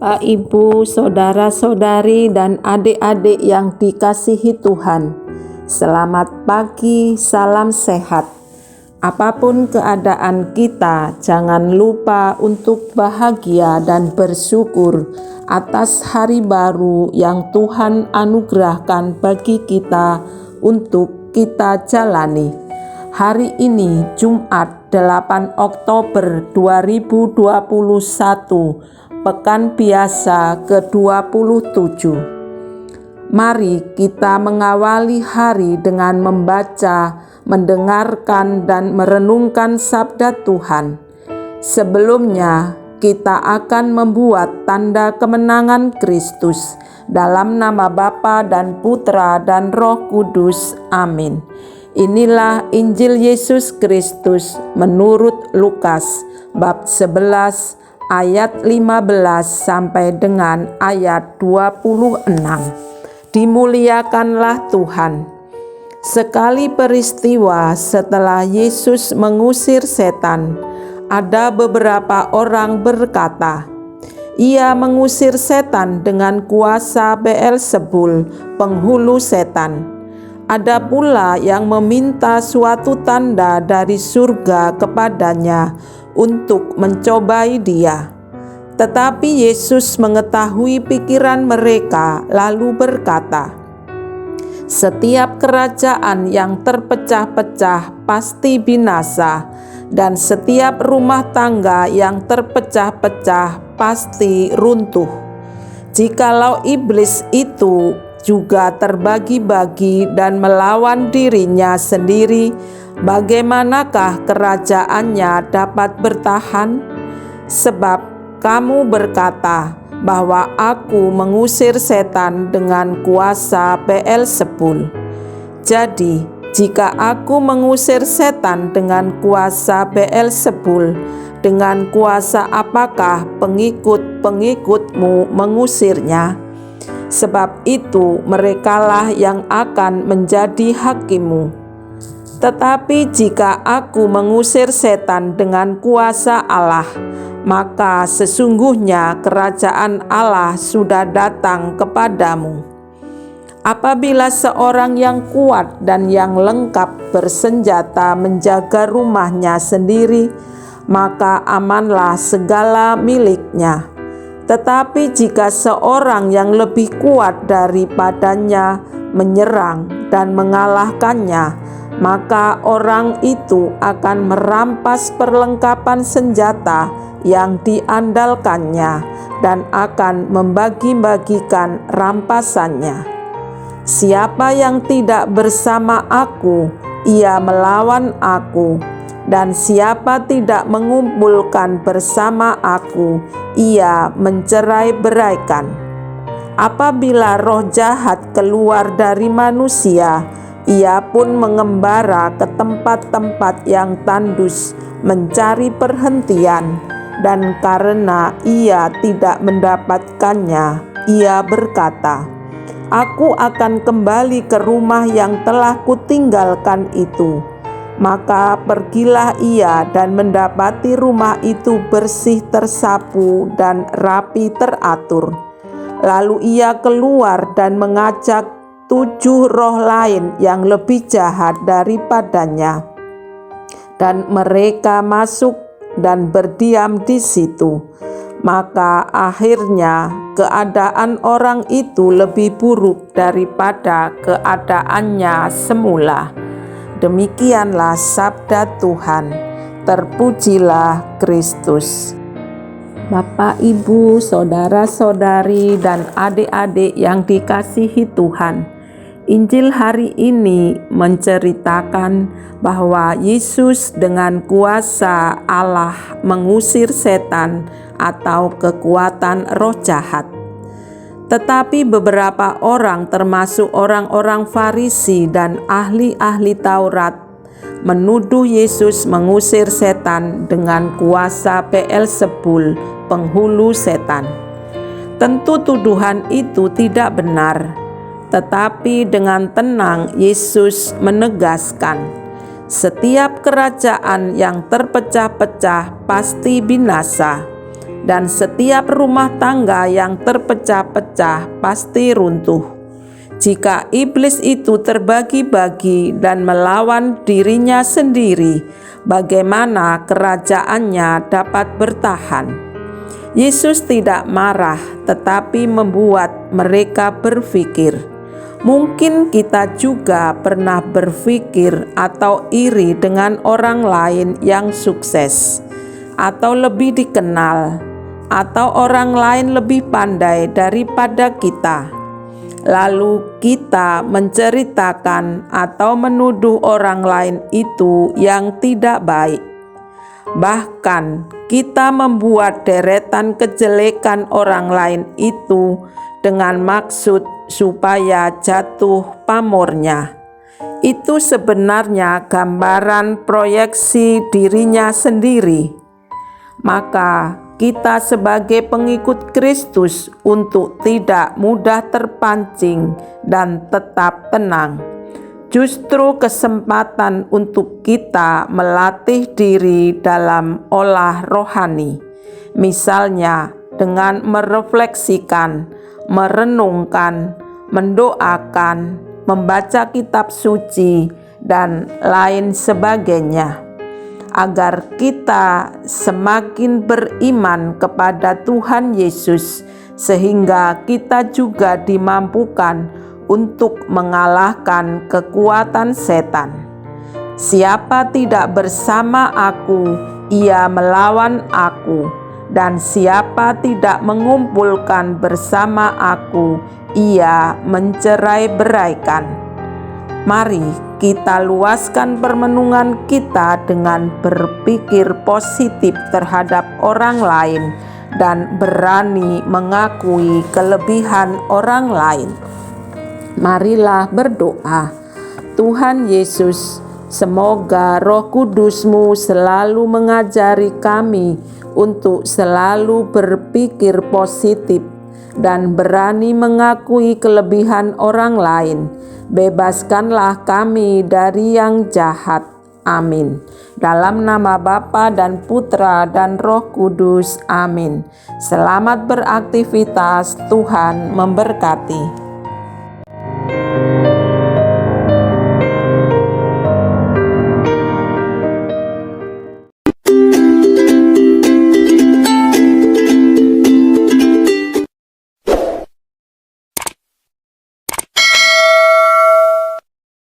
Bapak, Ibu, saudara-saudari, dan adik-adik yang dikasihi Tuhan, selamat pagi, salam sehat. Apapun keadaan kita, jangan lupa untuk bahagia dan bersyukur atas hari baru yang Tuhan anugerahkan bagi kita untuk kita jalani. Hari ini Jumat 8 Oktober 2021, Pekan Biasa ke-27. Mari kita mengawali hari dengan membaca, mendengarkan, dan merenungkan sabda Tuhan. Sebelumnya, kita akan membuat tanda kemenangan Kristus dalam nama Bapa dan Putra dan Roh Kudus. Amin. Inilah Injil Yesus Kristus menurut Lukas bab 11 ayat 15 sampai dengan ayat 26. Dimuliakanlah Tuhan. Sekali peristiwa setelah Yesus mengusir setan, ada beberapa orang berkata, "Ia mengusir setan dengan kuasa Beelzebul, penghulu setan." Ada pula yang meminta suatu tanda dari surga kepadanya untuk mencobai dia. Tetapi Yesus mengetahui pikiran mereka, lalu berkata, "Setiap kerajaan yang terpecah-pecah pasti binasa, dan setiap rumah tangga yang terpecah-pecah pasti runtuh. Jikalau iblis itu juga terbagi-bagi dan melawan dirinya sendiri, bagaimanakah kerajaannya dapat bertahan? Sebab kamu berkata bahwa aku mengusir setan dengan kuasa Beelzebul. Jadi, jika aku mengusir setan dengan kuasa Beelzebul, dengan kuasa apakah pengikut-pengikutmu mengusirnya? Sebab itu merekalah yang akan menjadi hakimu. Tetapi jika aku mengusir setan dengan kuasa Allah, maka sesungguhnya kerajaan Allah sudah datang kepadamu. Apabila seorang yang kuat dan yang lengkap bersenjata menjaga rumahnya sendiri, maka amanlah segala miliknya. Tetapi jika seorang yang lebih kuat daripadanya menyerang dan mengalahkannya, maka orang itu akan merampas perlengkapan senjata yang diandalkannya dan akan membagi-bagikan rampasannya. Siapa yang tidak bersama aku, ia melawan aku, dan siapa tidak mengumpulkan bersama aku, ia mencerai-beraikan. Apabila roh jahat keluar dari manusia, ia pun mengembara ke tempat-tempat yang tandus mencari perhentian, dan karena ia tidak mendapatkannya, ia berkata, "Aku akan kembali ke rumah yang telah kutinggalkan itu." Maka pergilah ia dan mendapati rumah itu bersih tersapu dan rapi teratur. Lalu ia keluar dan mengajak 7 roh lain yang lebih jahat daripadanya, dan mereka masuk dan berdiam di situ. Maka akhirnya keadaan orang itu lebih buruk daripada keadaannya semula. Demikianlah sabda Tuhan. Terpujilah Kristus. Bapak, Ibu, saudara-saudari, dan adik-adik yang dikasihi Tuhan, Injil hari ini menceritakan bahwa Yesus dengan kuasa Allah mengusir setan atau kekuatan roh jahat. Tetapi beberapa orang, termasuk orang-orang Farisi dan ahli-ahli Taurat, menuduh Yesus mengusir setan dengan kuasa Beelzebul, penghulu setan. Tentu tuduhan itu tidak benar, tetapi dengan tenang Yesus menegaskan, setiap kerajaan yang terpecah-pecah pasti binasa, dan setiap rumah tangga yang terpecah-pecah pasti runtuh. Jika iblis itu terbagi-bagi dan melawan dirinya sendiri, bagaimana kerajaannya dapat bertahan? Yesus tidak marah, tetapi membuat mereka berpikir. Mungkin kita juga pernah berpikir atau iri dengan orang lain yang sukses, atau lebih dikenal, atau orang lain lebih pandai daripada kita. Lalu kita menceritakan atau menuduh orang lain itu yang tidak baik. Bahkan kita membuat deretan kejelekan orang lain itu dengan maksud supaya jatuh pamornya. Itu sebenarnya gambaran proyeksi dirinya sendiri. Maka kita sebagai pengikut Kristus untuk tidak mudah terpancing dan tetap tenang. Justru kesempatan untuk kita melatih diri dalam olah rohani. Misalnya dengan merefleksikan, merenungkan, mendoakan, membaca kitab suci, dan lain sebagainya. Agar kita semakin beriman kepada Tuhan Yesus, sehingga kita juga dimampukan untuk mengalahkan kekuatan setan. Siapa tidak bersama aku, ia melawan aku, dan siapa tidak mengumpulkan bersama aku, ia mencerai-beraikan. Mari kita luaskan permenungan kita dengan berpikir positif terhadap orang lain dan berani mengakui kelebihan orang lain. Marilah berdoa. Tuhan Yesus, semoga Roh Kudus-Mu selalu mengajari kami untuk selalu berpikir positif dan berani mengakui kelebihan orang lain. Bebaskanlah kami dari yang jahat. Amin. Dalam nama Bapa dan Putra dan Roh Kudus. Amin. Selamat beraktivitas. Tuhan memberkati.